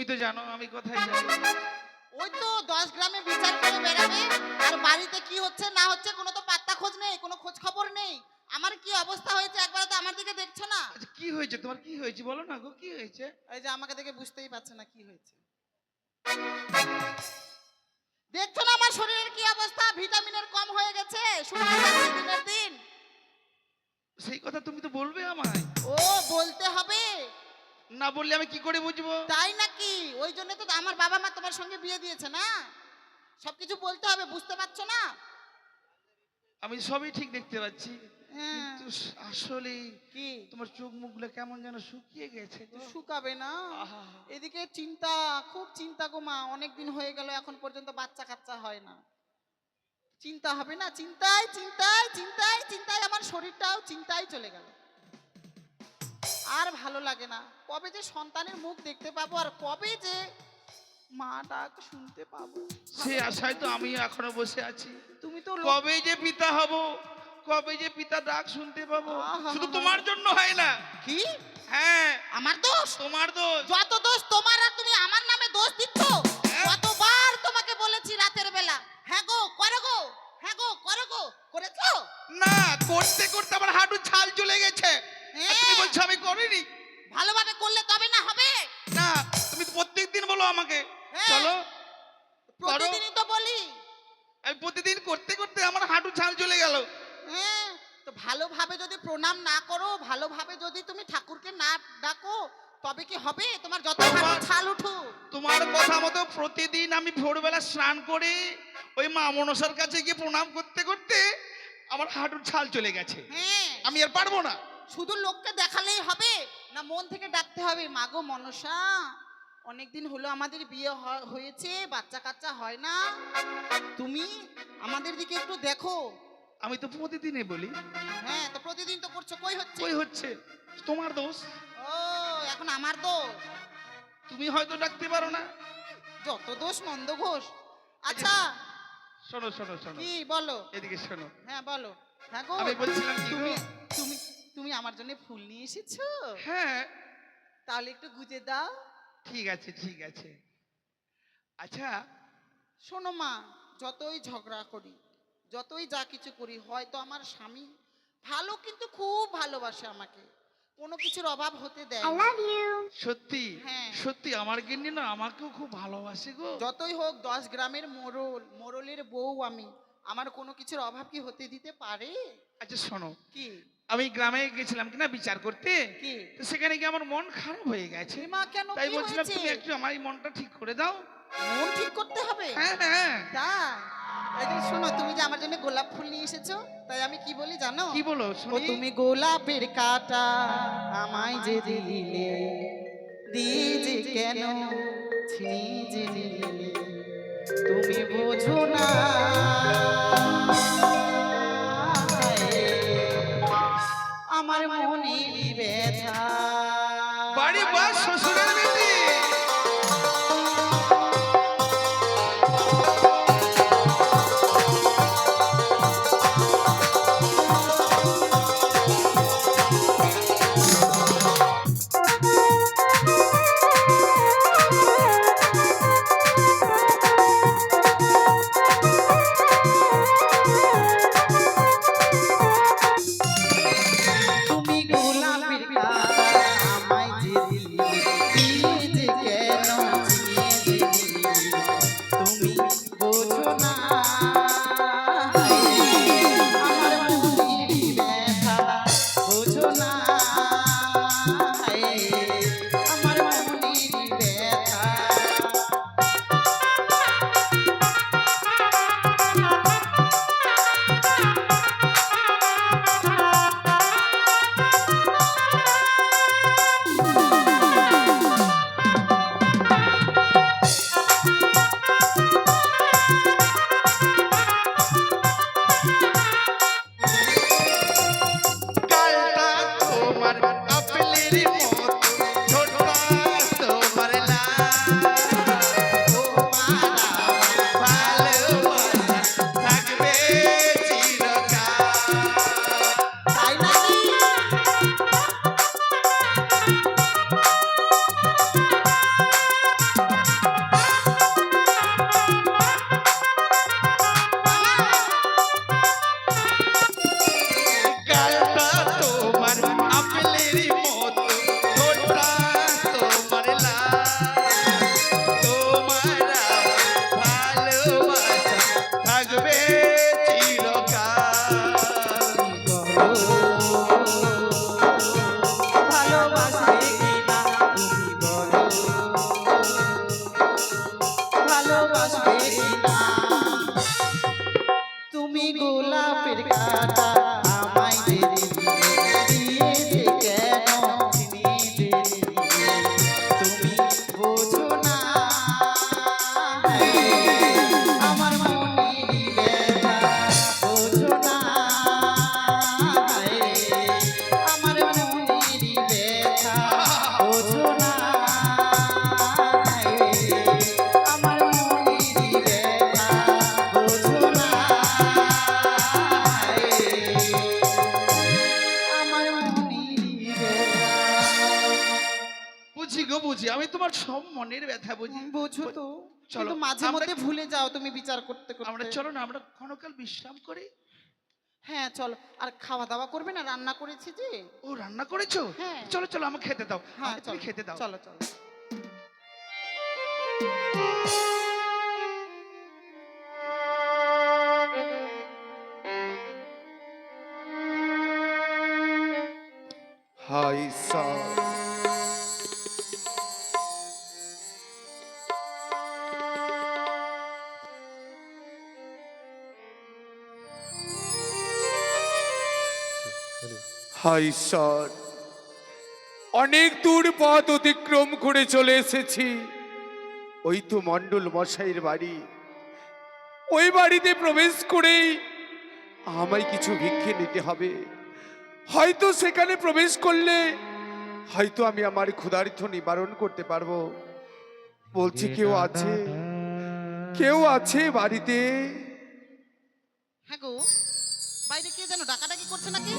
তো জানো আমি কোথায় যাই। ওই তো 10 গ্রামে বিচার করে বেড়াবে, আর বাড়িতে কি হচ্ছে না হচ্ছে কোনো তো পাত্তা খোঁজ নেই, কোনো খোঁজ খবর নেই। আমার কি অবস্থা হয়েছে একবার তো আমার দিকে দেখছো না? আচ্ছা কি হয়েছে তোমার, কি হয়েছে বলো না গো, কি হয়েছে? এই যে আমাকে দেখে বুঝতেই পারছে না কি হয়েছে। দেখছো না আমার শরীরের কি অবস্থা, ভিটামিনের কম হয়ে গেছে, শুকিয়ে যাচ্ছে দিনের দিন। সেই কথা তুমি তো বলবে আমায়। ও বলতে হবে, না বললে আমি কি করে বুঝবো? তাই নাকি? ওই জন্য তো আমার বাবা মা তোমার সঙ্গে বিয়ে দিয়েছে না, সবকিছু বলতে হবে, বুঝতে পারছো না? আমি সবই ঠিক দেখতে পাচ্ছি, হ্যাঁ। কিন্তু আসলে কি তোমার চোখ মুখগুলো কেমন যেন শুকিয়ে গেছে গো। শুকাবে না? আহা। এদিকে চিন্তা, খুব চিন্তা গো মা, অনেকদিন হয়ে গেল এখন পর্যন্ত বাচ্চা কাচ্চা হয় না। চিন্তা হবে না? চিন্তায় চিন্তায় চিন্তায় চিন্তায় আমার শরীরটাও চিন্তায় চলে গেল, আর ভালো লাগে না। কবে যে সন্তানের মুখ দেখতে পাবো, আর কবে যে মা ডাক শুনতে পাবো, সে আশায় তো আমি এখনো বসে আছি। তুমি তো কবে যে পিতা হব, কবে যে পিতা ডাক শুনতে পাবো। আহা। শুধু তোমার জন্য হয় না। কি হ্যাঁ আমার দোষ? তোমার দোষ। যত দোষ তোমার, আর তুমি আমার নামে দোষ দিচ্ছ। কতবার তোমাকে বলেছি রাতের বেলা, হ্যাঁ গো করো গো, হ্যাঁ গো করো গো, করেছো? না করতে করতে আমার হাঁটু ছাল চলে গেছে, আর তুমি হ্যাঁ। বলছো আমি করিনি। ভালোভাবে করলে তবে না হবে। না তুমি তো প্রত্যেকদিন বলো আমাকে হ্যাঁ। চলো করো। প্রতিদিনই তো বলি। আমি প্রতিদিন করতে করতে আমার হাঁটু ছাল চলে গেল। হ্যাঁ, তো ভালোভাবে যদি প্রণাম না করো, ভালোভাবে যদি তুমি ঠাকুরকে না ডাকো, তবে কি হবে? তোমার যত হাঁটু ছাল উঠুক। তোমার কথা মতো প্রতিদিন আমি ভোরবেলা স্নান করে ওই মা মনসার কাছে গিয়ে প্রণাম করতে করতে আমার হাঁটুর ছাল চলে গেছে। হ্যাঁ, আমি আর পারবো না। শুধু লোককে দেখালেই হবে না, মন থেকে ডাকতে হবে, মাগো মনসা, অনেকদিন হলো আমাদের বিয়ে হয়েছে, বাচ্চা কাচ্চা হয় না, তুমি আমাদের দিকে একটু দেখো। আমি তো প্রতিদিনই বলি। হ্যাঁ, তো প্রতিদিন তো করছো, কই হচ্ছে? কই হচ্ছে? তোমার দোষ। ও এখন আমার দোষ? তুমি হয়তো ডাকতে পারো না। যত দোষ নন্দ ঘোষ। আচ্ছা শোনো শোনো শোনো, কি বলো? এদিকে শোনো। হ্যাঁ বলো। হ্যাঁ গো, আমি বলছিলাম কি তুমি গো? তুমি তুমি আমার জন্য ফুল নিয়ে এসেছো? হ্যাঁ তাহলে একটু গুজে দাও। ঠিক আছে ঠিক আছে। আচ্ছা শোনো মা, যতই ঝগড়া করি, যতই যা কিছু করি, হয়তো আমার স্বামী ভালো, কিন্তু খুব ভালোবাসে আমাকে, কোনো কিছুর অভাব হতে দেয় না। সত্যি হ্যাঁ। সত্যি আমার গিন্নি না আমাকেও খুব ভালোবাসে গো। যতই হোক 10 গ্রামের মোড়ল, মোড়লের বউ আমি, আমার কোনো কিছুর অভাব কি হতে দিতে পারে? আচ্ছা শোনো, কি আমি গ্রামে গেছিলাম কিনা বিচার করতে, কি তো সেখানে গিয়ে আমার মন খারাপ হয়ে গেছে। মা, কেন তাই কি বলছিলাম হয়েছে? তুমি একটু আমার এই মনটা ঠিক করে দাও। মন ঠিক করতে হবে? হ্যাঁ হ্যাঁ। তাই? এই যে শোনো, তুমি যে আমার জন্য গোলাপ ফুল নিয়ে এসেছো, তাই আমি কি বলি জানো? কি বলো ও শুনি? তুমি গোলাপের কাঁটা আমায় যে দিলে, দিয়ে যে কেন ছিনিয়ে যে নিলে, তুমি বোঝো না আমার মনে ব্যথা। বাড়ি বাস শ্বশুরের বেটি। তুমি গোলাপের কাঁটা আমায় যে দিলে, আমিও বুঝি, আমি তোমার সব মনের ব্যথা বুঝি। বুঝো তো, চলো, কিন্তু মাঝে আমরা মধ্যে ভুলে যাও তুমি বিচার করতে আমরা করতে। চলো না, আমরা ক্ষণকাল বিশ্রাম করি। হ্যাঁ চলো, আর খাওয়া দাওয়া করবে না? রান্না করেছি যে। ও রান্না করেছো? হ্যাঁ। চলো চলো, আমাকে খেতে দাও, হ্যাঁ আমাকে তুমি চলো খেতে দাও। চলো চলো। হাই ঈশ্বর, হাই ঈশ্বর, অনেক দূর পথ অতিক্রম করে চলে এসেছি। ওই তো মণ্ডল মশাইয়ের বাড়ি। ওই বাড়িতে প্রবেশ করেই আমায় কিছু ভিক্ষে নিতে হবে। হয়তো সেখানে প্রবেশ করলে হয়তো আমি আমার ক্ষুধার্ত নিবারণ করতে পারবো। বলছি, কেউ আছে? কেউ আছে বাড়িতে? হ্যাঁ গো, বাইরে কে যেন ডাকাডাকি করছে নাকি?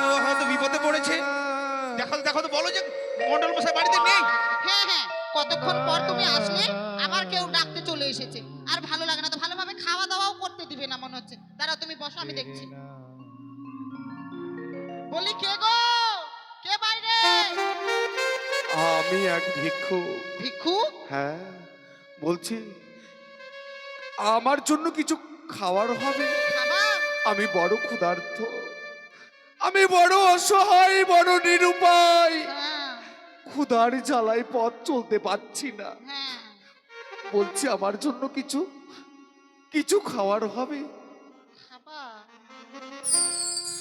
ও হয়তো বিপদে পড়েছে। দেখো তো, দেখো তো, বলো যে মন্ডল মশাই বাড়িতে নেই। হ্যাঁ হ্যাঁ, কতক্ষণ পর তুমি আসলে, আবার কেউ ডাকতে চলে এসেছে। আর ভালো লাগে না তো, ভালোভাবে খাওয়া দাওয়াও করতে দিবে না মনে হচ্ছে। দাঁড়াও তুমি বসো, আমি দেখছি। বলি কে গো, কে বাইরে? আমি এক ভিক্ষু। ভিক্ষু? হ্যাঁ, বলছি আমার জন্য কিছু খাবার হবে? খাবার? আমি বড় ক্ষুধার্ত, আমি বড় অসহায়, বড় নিরুপায়। হ্যাঁ ক্ষুধার জ্বালায় পথ চলতে পারছি না। হ্যাঁ। বলছি আমার জন্য কিছু কিছু খাবার হবে? খাবার?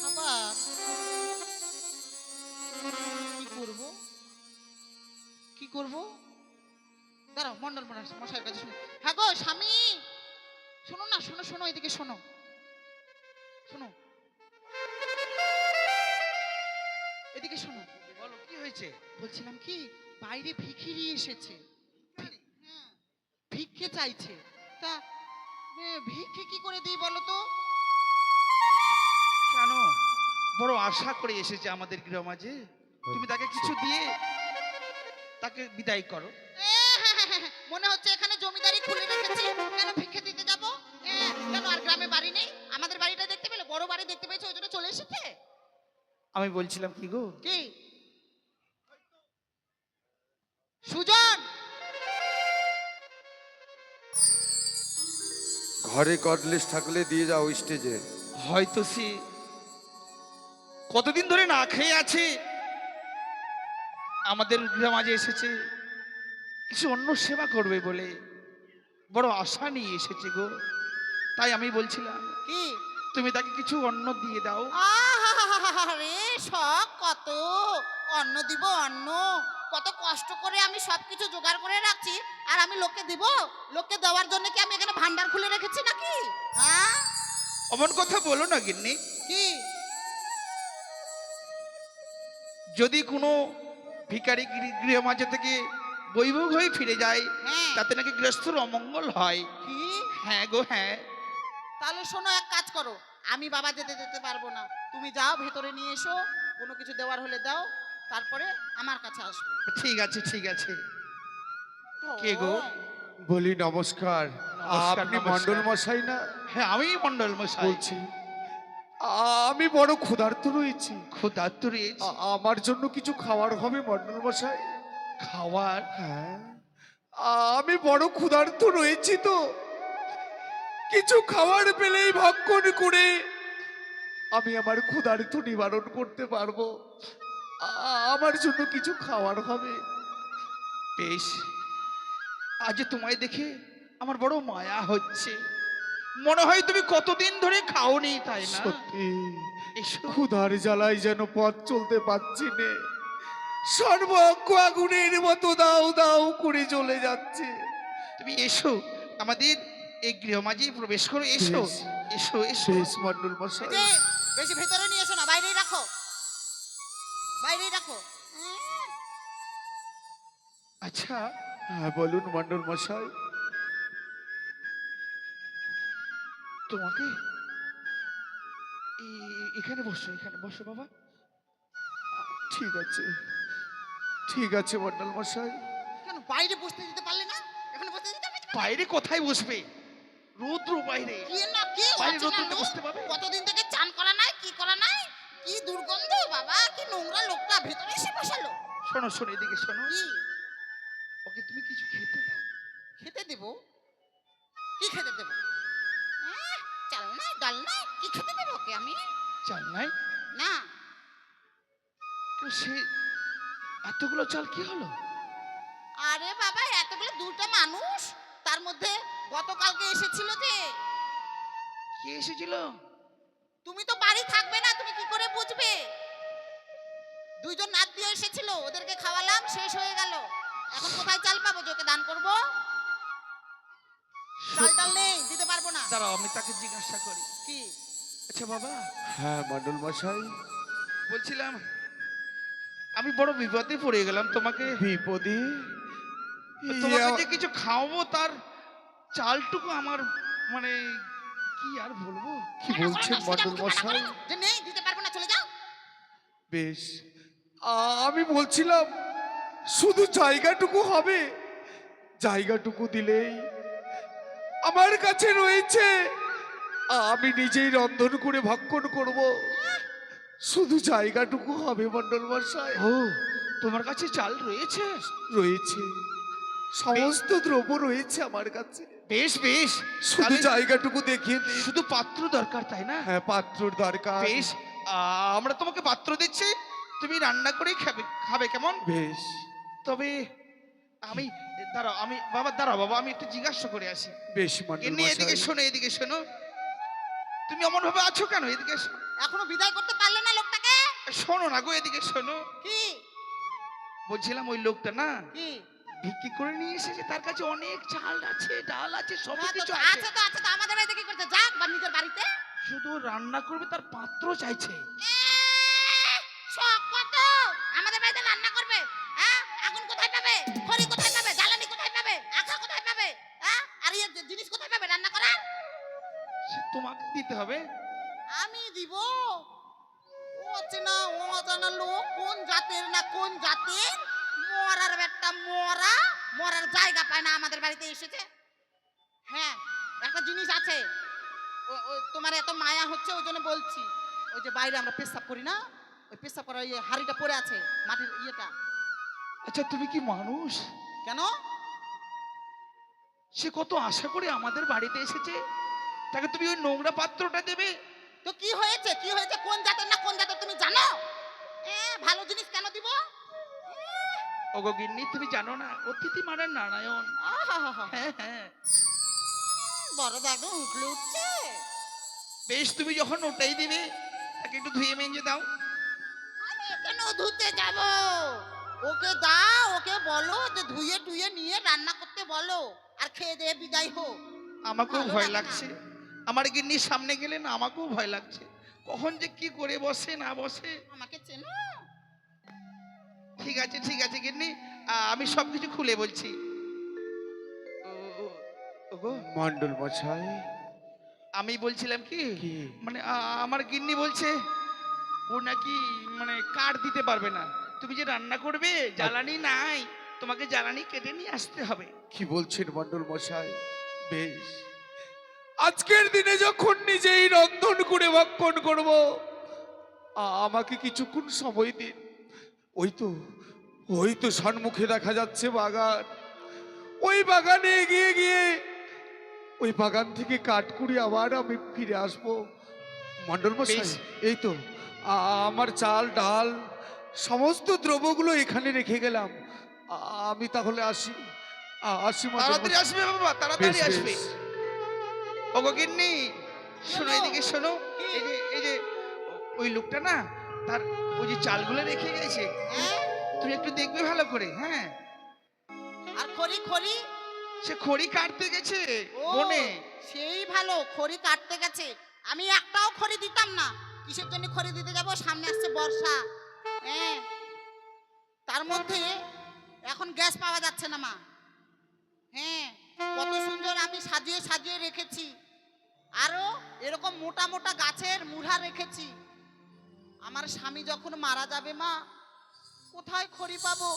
খাবার কি করব, কি করব? দাঁড়াও, মন্ডল মশাইয়ের কাছে শুনি। হ্যাঁ গো স্বামী, শোনো না, শোনো শোনো, এদিকে শোনো, শোনো, এদিকে শোনো। বলো কি হয়েছে? বলছিলাম কি, বাইরে ভিখিরি এসেছে, হ্যাঁ, ভিক্ষে চাইছে। তা ভিক্ষে কি করে দিই বলো তো? কেন? বড় আশা করে এসেছে আমাদের গৃহমাঝে, তুমি তাকে কিছু দিয়ে তাকে বিদায় করো। মনে হচ্ছে এখানে জমিদারি খুলে রেখেছি, কেন ভিক্ষে দিতে যাব? কেন আর গ্রামে বাড়ি নেই? আমাদের বাড়িটা দেখতে পেলে, বড় বাড়ি দেখতে পেয়েছো, ওই জন্য চলে এসেছে। আমি বলছিলাম কি গো, কি সুজন? ঘরে কর্ডলেস থাকলে দিয়ে যাও স্টেজে। হয়তো সে কতদিন ধরে না খেয়ে আছে, আমাদের গৃহমাঝে এসেছে কিছু অন্য সেবা করবে বলে, বড় আশা নিয়ে এসেছে গো। তাই আমি বলছিলাম কি? তুমি তাকে কিছু অন্ন দিয়ে দাও। আরে শখ কত, অন্ন দিব অন্ন? কত কষ্ট করে আমি সবকিছু জোগাড় করে রাখছি, আর আমি লোককে দিব? লোককে দেওয়ার জন্য কি আমি এখানে ভান্ডার খুলে রেখেছি নাকি? হ্যাঁ? অমন কথা বলো না গিন্নি। কি? যদি কোনো ভিখারি গৃহমাঝে থেকে বৈভোগ হয়ে ফিরে যায়, হ্যাঁ। তাতে নাকি গৃহস্থর অমঙ্গল হয়। কি? হ্যাঁ গো হ্যাঁ। তাহলে শোনো, এক কাজ করো, আমি বাবা যেতে যেতে পারবো না, তুমি যাও ভেতরে নিয়ে এসো, কোনো কিছু দেওয়ার হলে দাও, তারপরে আমার কাছে আসবে। ঠিক আছে ঠিক আছে। কে গো? বলি নমস্কার, নমস্কার, আপনি নমস্কার। মণ্ডল মশাই না? হ্যাঁ আমি মন্ডল মশাই বলছি আমি বড় ক্ষুধার্ত রয়েছি। ক্ষুধার্ত রয়েছি। আমার জন্য কিছু খাবার হবে মণ্ডল মশাই? খাবার? হ্যাঁ, আমি বড় ক্ষুধার্ত রয়েছি তো, কিছু খাবার পেলেই ভক্ষণ করে আমি আমার ক্ষুধার্ত নিবারণ করতে পারবো। আমার জন্য কিছু খাবার হবে? বেশ, আজ তোমায় দেখে আমার বড় মায়া হচ্ছে। মনে হয় তুমি কতদিন ধরে খাওনি, তাই না? সত্যি এসো। ক্ষুধার জ্বালায় যেন পথ চলতে পারছি নে, সর্ব অঙ্গ আগুনের মতো দাও দাও করে চলে যাচ্ছে। তুমি এসো, আমাদের এই গৃহমাঝে প্রবেশ করো। এসো বেশ। এসো এসো। বেশ মণ্ডল মশাই। যে বেশি ভেতরে নিয়ে এসো না, বাইরেই রাখো, বাইরেই রাখো। আচ্ছা হ্যাঁ বলুন মণ্ডল মশাই। তোমাকে এখানে বসো, এখানে বসো বাবা। ঠিক আছে। ঠিক আছে মন্ডল মশাই। কেন বাইরে বসতে দিতে পারলে না? এখানে বসতে দিতে পারলে না? বাইরে কোথায় বসবে? রৌদ্র বাইরে। কে না কে বাইরে অচেনা রোদ্দুরতে লোক? বসতে পারবে? কতদিন থেকে চান করা নাই, কি করা নাই, কি দুর্গন্ধ বাবা, কি নোংরা লোকটা ভেতরে এসে বসালো। শোনো শোনো, এদিকে শোনো। কি ওকে তুমি কিছু খেতে দাও। খেতে দেব? কি খেতে দেব? চাল নাই, ডাল নাই, কি খেতে দেব ওকে আমি? চাল নাই? না। তো সে এতগুলো চাল কি হলো? আরে বাবা, এতগুলো দুটো মানুষ, তার মধ্যে গতকালকে এসেছিল যে। কে এসেছিল? তুমি তো বাড়ি থাকবে না, তুমি কি করে বুঝবে? দুইজন আত্মীয় এসেছিল, ওদেরকে খাওয়ালাম, শেষ হয়ে গেল। এখন কোথায় চাল পাবো যে ওকে দান করবো? চাল টাল নেই, দিতে পারবো না। দাঁড়াও, আমি তাকে জিজ্ঞাসা করি। কি? আচ্ছা বাবা, হ্যাঁ মন্ডল মশাই। বলছিলাম আমি বড় বিপদে পড়ে গেলাম। তোমাকে বিপদে? তোমাকে যে কিছু খাওয়াবো, তার চালটুকু আমার মানে কি আর বলবো। কি বলছেন মন্ডল মশাই? যে নেই, দিতে পারবো না, চলে যাও। বেশ, আমি বলছিলাম শুধু জায়গাটুকু হবে। জায়গাটুকু দিলেই আমার কাছে রয়েছে, আমি নিজেই রন্ধন করে ভক্ষণ করব। শুধু জায়গাটুকু হবে মন্ডল মশাই। ও, তোমার কাছে চাল রয়েছে? রয়েছে, সমস্ত দ্রব্য রয়েছে আমার কাছে। বেশ বেশ, শুধু তাহলে জায়গাটুকু দেখিয়ে দিন। শুধু পাত্র দরকার, তাই না? হ্যাঁ, পাত্রর দরকার। বেশ, আমরা তোমাকে পাত্র দিচ্ছি, তুমি রান্না করেই খাবে, খাবে কেমন? বেশ। তবে আমি দাঁড়াও, আমি বাবা দাঁড়াও বাবা, আমি একটু জিজ্ঞাসা করে আসি। বেশ মন্ডল এমনি এদিকে মশাই। শোনো, এদিকে শোনো। তুমি অমন ভাবে আছো কেন? এদিকে এখনো বিদায় করতে পারলে না লোকটাকে? শোনো না গো, এদিকে শোনো। কি? বলছিলাম ওই লোকটা না কি? ভিক্ষি করে নিয়ে এসেছে, তার কাছে অনেক চাল আছে, ডাল আছে, সব হ্যাঁ, কিছু তো আছে। আছে তো আছে তো, আমাদের বাড়িতে কি করতে? যাক বা নিজের বাড়িতে। শুধু রান্না করবে, তার পাত্র চাইছে। শখ কত! আমাদের বাড়িতে রান্না করবে? হ্যাঁ, আগুন কোথায় পাবে? খড়ি কোথায় পাবে? জ্বালানি কোথায় পাবে? আখা কোথায় পাবে? হ্যাঁ, আর এই জিনিস কোথায় পাবে রান্না করার? সে তোমাকে দিতে হবে। আমি দিব? অচেনা অজানা লোক, কোন জাতের না কোন জাতের, মরার বেটা মরা, মরার জায়গা পায় না, আমাদের বাড়িতে এসেছে। হ্যাঁ, একটা জিনিস আছে, তোমার এত মায়া হচ্ছে ওই জন্য বলছি। ওই যে বাইরে আমরা পেশাব করি না, ওই পেশাব করার ইয়ে হাড়িটা পড়ে আছে, মাটির ইয়েটা। আচ্ছা তুমি কি মানুষ? কেন? সে কত আশা করে আমাদের বাড়িতে এসেছে, তাকে তুমি ওই নোংরা পাত্রটা দেবে? তো কি হয়েছে, কি হয়েছে, কোন জাতের না কোন জাতের তুমি জানো? ভালো জিনিস কেন দিব? ওগো গিন্নি, তুমি জানো না, অতিথি মানে নারায়ণ। আহাহাহা, হ্যাঁ হ্যাঁ। বড় দাদু উঠলে উঠছে। বেশ, তুমি যখন ওটাই দিবে, তাকে একটু ধুয়ে মেজে দাও। আমি কেন ধুতে যাব? ওকে দাও, ওকে বলো যে ধুয়ে টুয়ে নিয়ে রান্না করতে বলো, আর খেয়ে দিয়ে বিদায় হো। আমাকেও ভালো ভয় লাগে না। লাগছে, আমার গিন্নির সামনে গেলে না আমাকেও ভয় লাগছে, কখন যে কি করে বসে না বসে। আমাকে চেনো? ঠিক আছে ঠিক আছে গিন্নি, আমি সবকিছু খুলে বলছি। ওগো, মন্ডল মশাই। আমি বলছিলাম কি, কি? মানে আমার গিন্নি বলছে ও নাকি মানে কাঠ দিতে পারবে না। তুমি যে রান্না করবে, জ্বালানি নাই, তোমাকে জ্বালানি কেটে নিয়ে আসতে হবে। কি বলছেন মন্ডল মশাই? বেশ, আজকের দিনে যখন নিজেই রন্ধন করে ভক্ষণ করব, আমাকে কিছুক্ষণ সময় দিন। ওই তো সম্মুখে দেখা যাচ্ছে বাগান। ওই বাগানে এগিয়ে গিয়ে ওই বাগান থেকে কাঠ কুড়িয়ে আবার আমি ফিরে আসবো। মন্ডল মশাই, বেশ। এই তো আমার চাল ডাল সমস্ত দ্রব্যগুলো এখানে রেখে গেলাম। আমি তাহলে আসি। আসি মন্ডল তাড়াতাড়ি মশাই। আসবে বাবা, তাড়াতাড়ি বেশ, আসবে। বেশ। ওগো গিন্নি, শোনো, শোনো। এদিকে শোনো। কি? এই যে ওই লোকটা না, তার ওই যে চালগুলো রেখে গেছে, হ্যাঁ, তুমি একটু দেখবে ভালো করে। হ্যাঁ, আর খড়ি খড়ি? সে খড়ি কাটতে গেছে ও, বনে। সেই ভালো, খড়ি কাটতে গেছে। আমি একটাও খড়ি দিতাম না। কিসের জন্য খড়ি দিতে যাব? সামনে আসছে বর্ষা। হ্যাঁ, তার মধ্যে এখন গ্যাস পাওয়া যাচ্ছে না মা। হ্যাঁ, কত সুন্দর আমি সাজিয়ে সাজিয়ে রেখেছি, আরো এরকম মোটা মোটা গাছের মুড়া রেখেছি। আমার স্বামী যখন মারা যাবে মা, কোথায় খড়ি পাবো?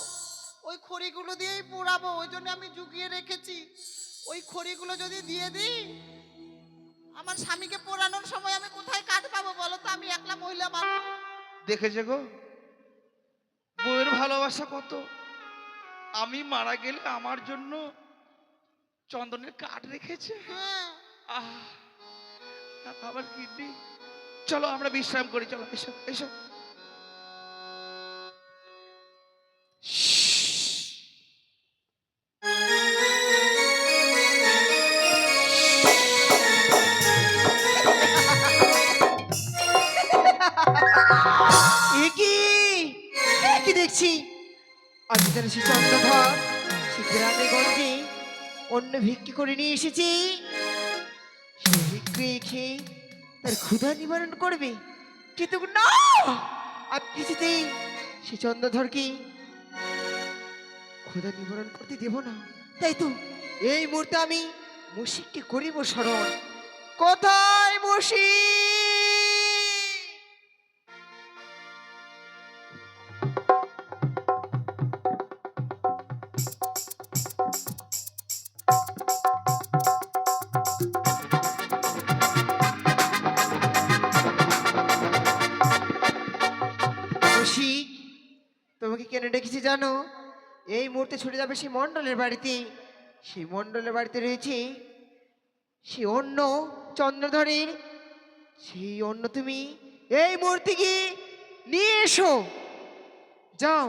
ওই খড়িগুলো দিয়েই পোড়াবো, ওই জন্য আমি জুগিয়ে রেখেছি। ওই খড়িগুলো যদি দিয়ে দিই, আমার স্বামীকে পোড়ানোর সময় আমি কোথায় কাঠ পাবো বলো তো? আমি একলা মহিলা মানুষ। দেখেছে গো বউয়ের ভালোবাসা কত। আমি মারা গেলে আমার জন্য চন্দনের কাঠ রেখেছে। হ্যাঁ, আহ আবার কিডনি। চলো আমরা বিশ্রাম করি, চলো এসো এসো। কি কি দেখছি? আমি যেন সে চন্দ্রধর সে গ্রামে গঞ্জে অন্য ভিক্ষি করে নিয়ে এসেছি। সে ভিক্ষি খেয়ে তার ক্ষুধা নিবারণ করবে, কিন্তু না, আর কিছুতেই সে চন্দ্রধরকে ক্ষুধা নিবারণ করতে দেব না। তাই তো এই মুহূর্তে আমি মুশিককে করিব স্মরণ। কোথায় মুশিক? কৌশিক, তোমাকে কেন ডেকেছি জানো? এই মুহূর্তে ছুটে যাবে সেই মণ্ডলের বাড়িতে। সেই মণ্ডলের বাড়িতে রয়েছে সেই অন্য চন্দ্রধরের। সেই অন্য তুমি এই মুহূর্তে গিয়ে নিয়ে এসো, যাও।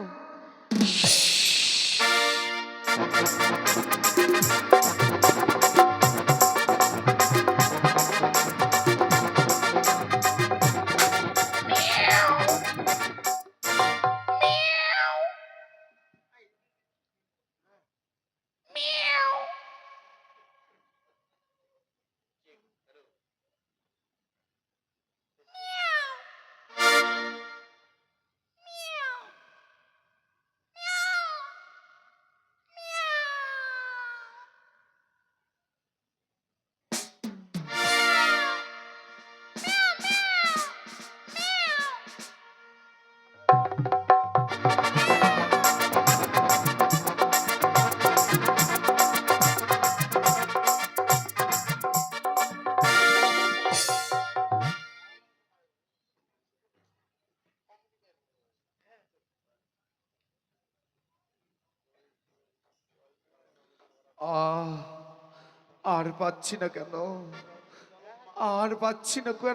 আহ আর পাচ্ছি না কেন, আর পাচ্ছি না কেন।